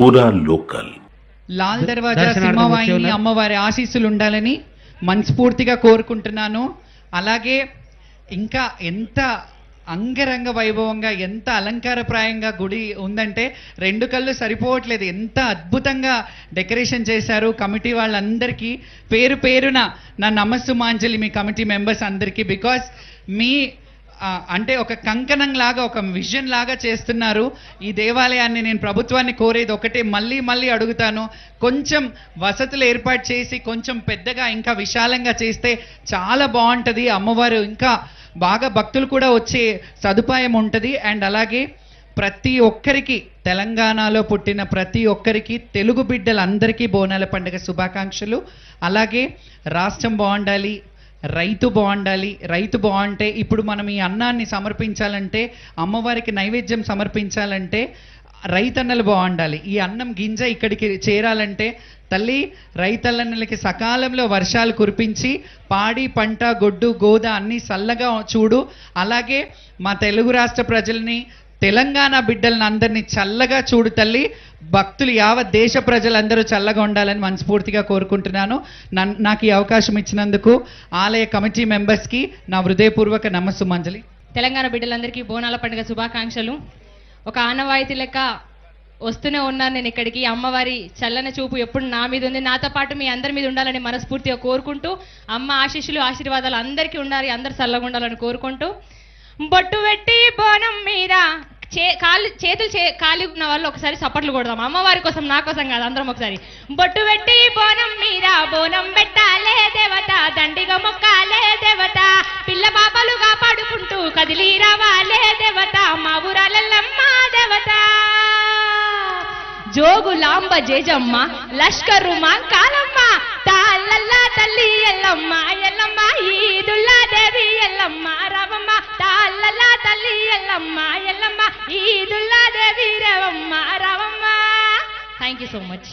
పూరా లోకల్. లాల్ దర్వాజా సింహవాహిని అమ్మవారి ఆశీస్సులు ఉండాలని మనస్ఫూర్తిగా కోరుకుంటున్నాను. అలాగే ఇంకా ఎంత అంగరంగ వైభవంగా, ఎంత అలంకారప్రాయంగా గుడి ఉందంటే రెండు కళ్ళు సరిపోవట్లేదు. ఎంత అద్భుతంగా డెకరేషన్ చేశారు కమిటీ వాళ్ళందరికీ. పేరు పేరున నా నమస్సుమాంజలి మీ కమిటీ మెంబర్స్ అందరికీ. బికాస్ మీ అంటే ఒక కంకణం లాగా, ఒక విజన్ లాగా చేస్తున్నారు ఈ దేవాలయాన్ని. నేను ప్రభుత్వాన్ని కోరేది ఒకటే, మళ్ళీ మళ్ళీ అడుగుతాను, కొంచెం వసతులు ఏర్పాటు చేసి కొంచెం పెద్దగా ఇంకా విశాలంగా చేస్తే చాలా బాగుంటుంది. అమ్మవారు ఇంకా బాగా భక్తులు కూడా వచ్చే సదుపాయం ఉంటుంది. అండ్ అలాగే ప్రతి ఒక్కరికి, తెలంగాణలో పుట్టిన ప్రతి ఒక్కరికి, తెలుగు బిడ్డలందరికీ బోనాల పండుగ శుభాకాంక్షలు. అలాగే రాష్ట్రం బాగుండాలి, రైతు బాగుండాలి. రైతు బాగుంటే ఇప్పుడు మనం ఈ అన్నాన్ని సమర్పించాలంటే, అమ్మవారికి నైవేద్యం సమర్పించాలంటే రైతన్నలు బాగుండాలి. ఈ అన్నం గింజ ఇక్కడికి చేరాలంటే తల్లి రైతన్నలకి సకాలంలో వర్షాలు కురిపించి పాడి పంట, గొడ్డు గోద అన్నీ చల్లగా చూడు. అలాగే మా తెలుగు రాష్ట్ర ప్రజల్ని, తెలంగాణ బిడ్డలను అందరినీ చల్లగా చూడు తల్లి. భక్తులు, యావత్ దేశ ప్రజలందరూ చల్లగా ఉండాలని మనస్ఫూర్తిగా కోరుకుంటున్నాను. నాకు ఈ అవకాశం ఇచ్చినందుకు ఆలయ కమిటీ మెంబర్స్కి నా హృదయపూర్వక నమస్సుమాంజలి. తెలంగాణ బిడ్డలందరికీ బోనాల పండుగ శుభాకాంక్షలు. ఒక ఆనవాయితీ లెక్క వస్తూనే ఉన్నాను నేను ఇక్కడికి. అమ్మవారి చల్లని చూపు ఎప్పుడు నా మీద ఉంది, నాతో పాటు మీ అందరి మీద ఉండాలని మనస్ఫూర్తిగా కోరుకుంటూ, అమ్మ ఆశీస్సులు ఆశీర్వాదాలు అందరికీ ఉండాలి, అందరు చల్లగా ఉండాలని కోరుకుంటూ, బొట్టు పెట్టి బోనం మీద చేతులు ఖాళీ ఉన్న వాళ్ళు ఒకసారి చప్పట్లు కొడదాం అమ్మవారి కోసం, నా కోసం కాదు, అందరం ఒకసారి. బొట్టు పెట్టి బోనం మీద బోనం పెట్టాలే దేవత, దండిగా మొక్కాలే దేవత, పిల్ల పాపలు కాపాడుకుంటూ కదిలి రావాలే దేవత, మా ఊరాలమ్మ దేవత. జోగులాంబ జేజమ్మ లష్కరు మా కాలమ్మ, తాళ్ళల్లా తల్లి ఎల్లమ్మ ఎల్లమ్మ, ఈదుల్లా దేవి ఎల్లమ్మ రావమ్మ, తాళ్ళల్లా తల్లి ఎల్లమ్మ ఎల్లమ్మ, ఈదుల్లా దేవి రేవమ్మ రావమ్మ. Thank you so much.